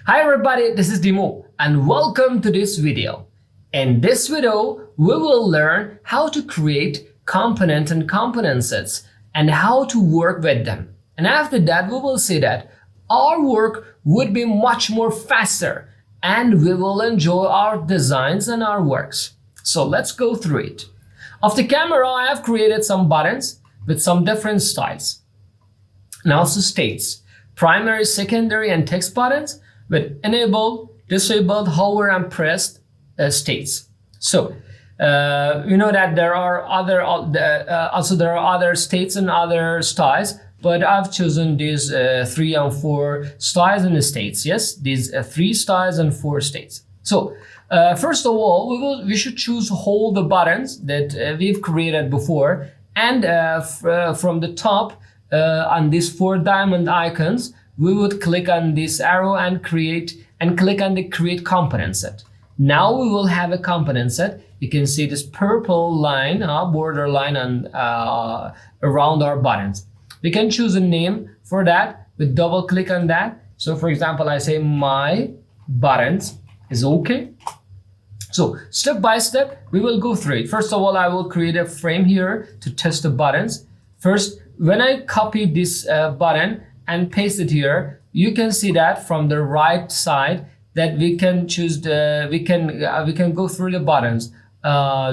Hi everybody, this is Dimo and welcome to this video. In this video, we will learn how to create components and component sets and how to work with them. And after that, we will see that our work would be much more faster and we will enjoy our designs and our works. So let's go through it. Off the camera, I have created some buttons with some different styles and also states. Primary, secondary, and text buttons with enabled, disabled, hover, and pressed states. So you know that there are other states and other styles, but I've chosen these 3 and 4 styles and states. Yes, these 3 styles and 4 states. So first of all, we should choose all the buttons that we've created before, and from the top on these 4 diamond icons, we would click on this arrow and click on the create component set. Now we will have a component set. You can see this purple line, border line around our buttons. We can choose a name for that with double click on that. So for example, I say my buttons is okay. So step by step, we will go through it. First of all, I will create a frame here to test the buttons. First, when I copy this button and paste it here, you can see that from the right side that we can choose we can go through the buttons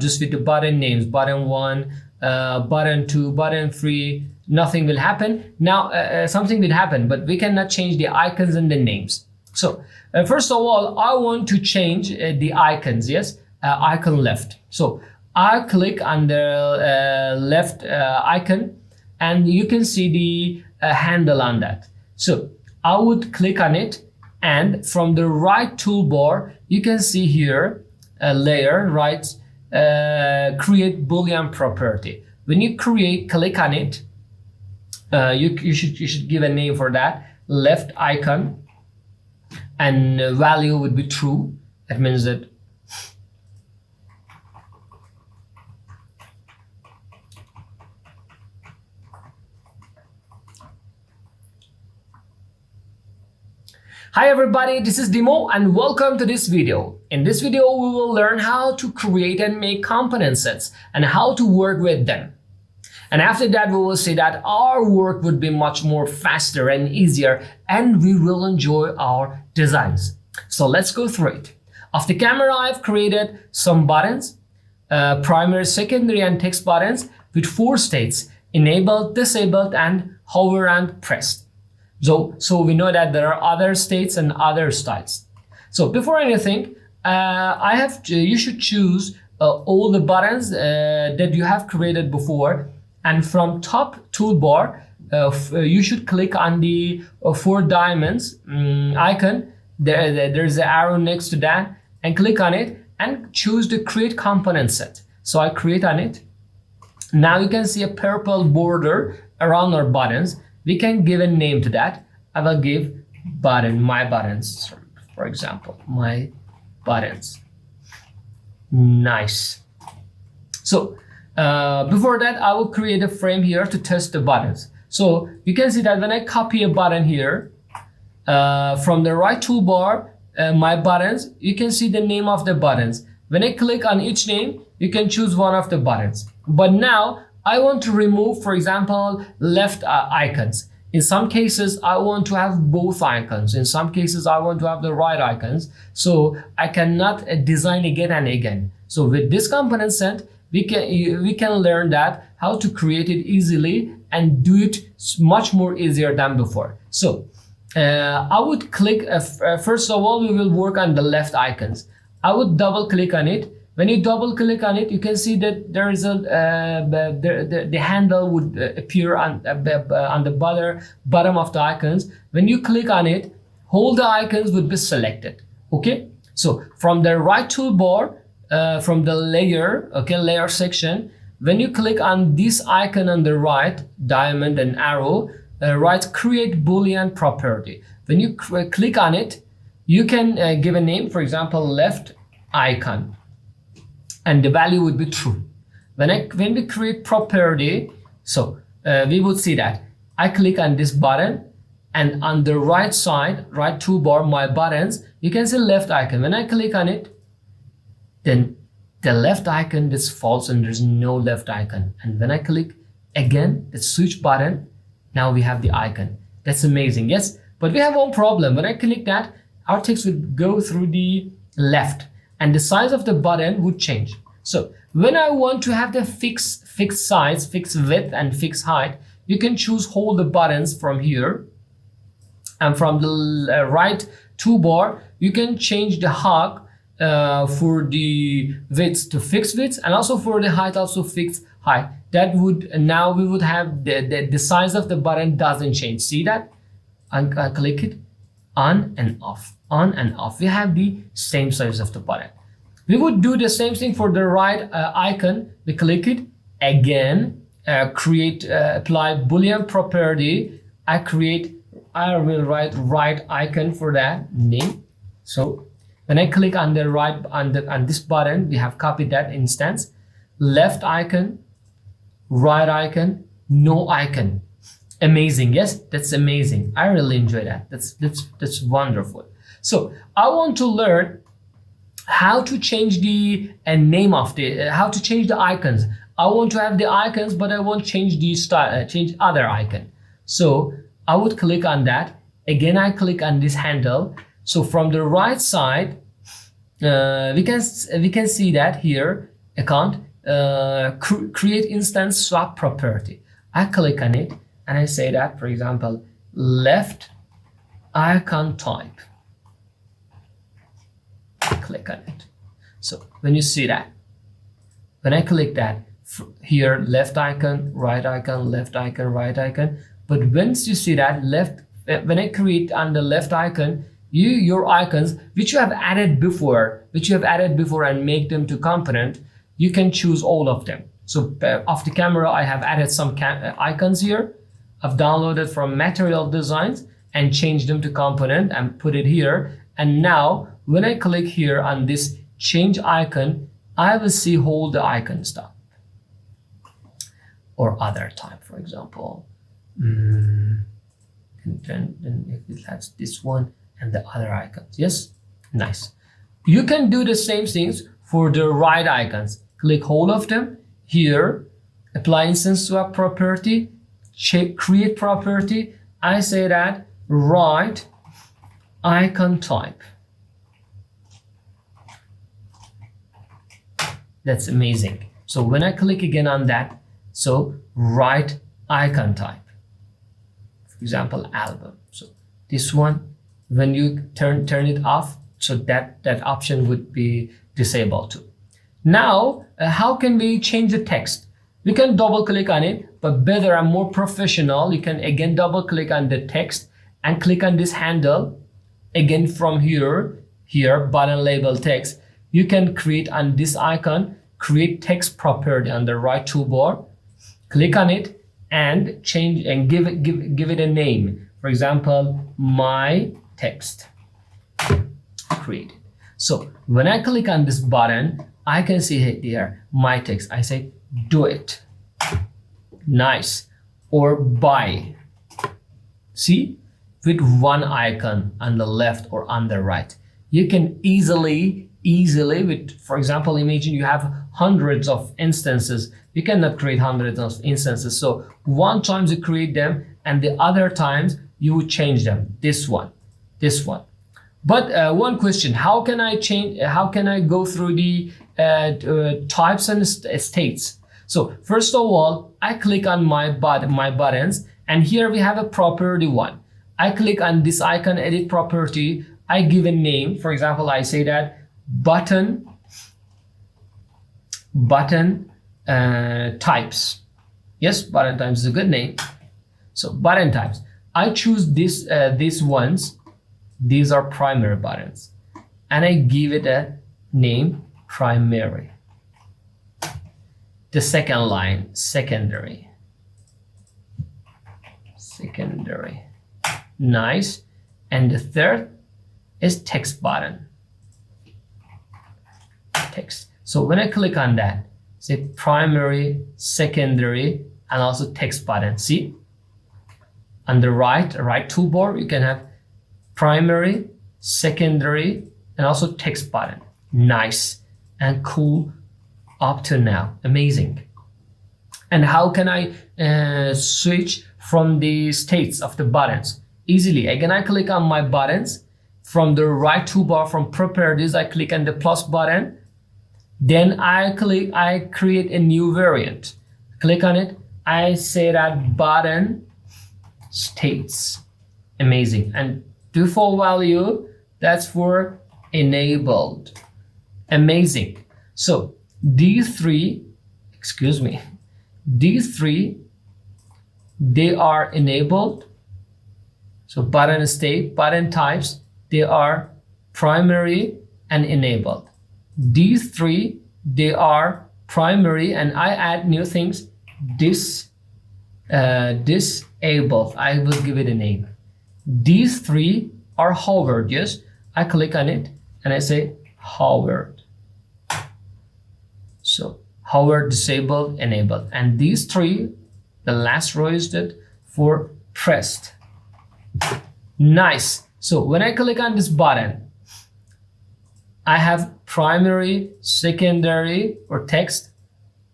just with the button names. Button 1, button 2, button 3. Nothing will happen. Now something will happen, but we cannot change the icons and the names. So first of all, I want to change the icons. Yes, icon left. So I click on the left icon, and you can see the handle on that. So I would click on it, and from the right toolbar, you can see here a layer, right? Create Boolean property. When you click on it, you should give a name for that. Left icon, and value would be true. That means that Hi everybody, this is Dimo and welcome to this video. In this video, we will learn how to create and make component sets and how to work with them. And after that, we will see that our work would be much more faster and easier, and we will enjoy our designs. So let's go through it. Off the camera, I've created some buttons, primary, secondary, and text buttons with 4 states: enabled, disabled, and hover and pressed. So we know that there are other states and other styles. So before anything, you should choose all the buttons that you have created before, and from top toolbar, you should click on the 4 diamonds icon. There's an arrow next to that, and click on it and choose the create component set. So I create on it. Now you can see a purple border around our buttons. We can give a name to that. I will give button, my buttons, for example, my buttons. Nice. So before that, I will create a frame here to test the buttons. So you can see that when I copy a button here, from the right toolbar, my buttons, you can see the name of the buttons. When I click on each name, you can choose one of the buttons. But now I want to remove, for example, left icons. In some cases, I want to have both icons. In some cases, I want to have the right icons. So I cannot design again and again. So with this component set, we can learn that how to create it easily and do it much more easier than before. So I would click, first of all, we will work on the left icons. I would double click on it. When you double click on it, you can see that there is the handle would appear on the bottom of the icons. When you click on it, all the icons would be selected. Okay, so from the right toolbar, from the layer section, when you click on this icon on the right, diamond and arrow, right, create Boolean property. When you click on it, you can give a name, for example, left icon, and the value would be true. When we create property, so we would see that I click on this button and on the right side, right toolbar, my buttons, you can see left icon. When I click on it, then the left icon is false and there's no left icon. And when I click again, the switch button, now we have the icon. That's amazing, yes? But we have one problem. When I click that, our text would go through the left and the size of the button would change. So when I want to have the fixed size, fixed width and fixed height, you can choose hold the buttons from here. And from the right toolbar, you can change the height for the width to fixed width, and also for the height also fixed height. That would, now we would have the size of the button doesn't change. See that? And click it, on and off, on and off. We have the same size of the button. We would do the same thing for the right icon. We click it again, apply Boolean property. I will write right icon for that name. So when I click on the right on this button, we have copied that instance. Left icon, right icon, no icon. Amazing, yes, that's amazing. I really enjoy that. That's wonderful. So I want to learn how to change the name of the how to change the icons. I want to have the icons, but I want to change the style, change other icon. So I would click on that. Again, I click on this handle. So from the right side, we can see that here, account, create instance swap property. I click on it and I say that, for example, left icon type. Click on it. So when you see that, when I click that, here left icon, right icon, left icon, right icon. But once you see that left, when I create on the left icon, your icons which you have added before, and make them to component, you can choose all of them. So off the camera, I have added some icons here. I've downloaded from Material Designs and changed them to component and put it here. And now when I click here on this change icon, I will see all the icon stuff or other type, for example. And then if it has this one and the other icons, yes, nice. You can do the same things for the right icons. Click all of them here, apply instance swap property, check create property. I say that right icon type. That's amazing. So when I click again on that, so right icon type. For example, album. So this one, when you turn it off, so that option would be disabled too. Now, how can we change the text? We can double click on it, but better and more professional, you can again double click on the text and click on this handle. Again from here, button label text, you can create on this icon, create text property on the right toolbar. Click on it and change and give it a name. For example, my text. Create it. So when I click on this button, I can see it here, my text. I say do it. Nice. Or buy. See, with one icon on the left or on the right, you can easily with, for example, imagine you have hundreds of instances. You cannot create hundreds of instances. So one time you create them and the other times you would change them. This one. But one question, how can I go through the types and states? So first of all, I click on my buttons, and here we have a property one. I click on this icon, edit property. I give a name. For example, I say that button types. Yes, button types is a good name. So button types. I choose these ones. These are primary buttons, and I give it a name, primary. The second line, secondary. Nice. And the third is text button. Text. So when I click on that, say primary, secondary, and also text button. See? on the right toolbar, you can have primary, secondary, and also text button. Nice and cool up to now. Amazing. And how can I switch from the states of the buttons? Easily. Again, I click on my buttons. From the right toolbar, from properties, I click on the plus button. Then I create a new variant. Click on it. I say that button states. Amazing. And default value, that's for enabled. Amazing. So these three, they are enabled. So button state, button types, they are primary and enabled. These three, they are primary, and I add new things. Disabled. I will give it a name. These three are hovered. Yes, I click on it and I say hovered. So hovered, disabled, enabled. And these three, the last row is that for pressed. Nice. So when I click on this button, I have primary, secondary or text,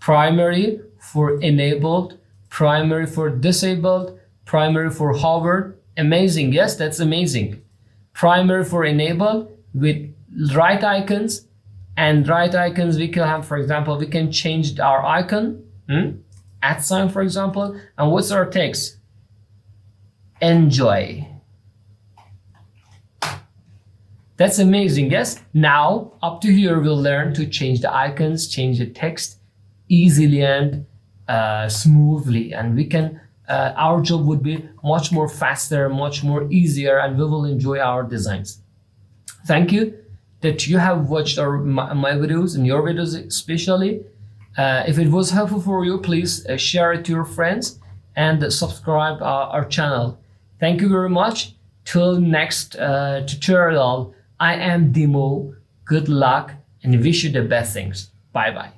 primary for enabled, primary for disabled, primary for hovered. Amazing. Yes, that's amazing. Primary for enabled with right icons, and right icons we can have, for example, we can change our icon, at sign, for example. And what's our text? Enjoy. That's amazing. Yes. Now up to here, we'll learn to change the icons, change the text easily and smoothly, and we can our job would be much more faster, much more easier, and we will enjoy our designs. Thank you that you have watched my videos and your videos especially. If it was helpful for you, please share it to your friends and subscribe our channel. Thank you very much. Till next tutorial, I am Dimo. Good luck and wish you the best things. Bye bye.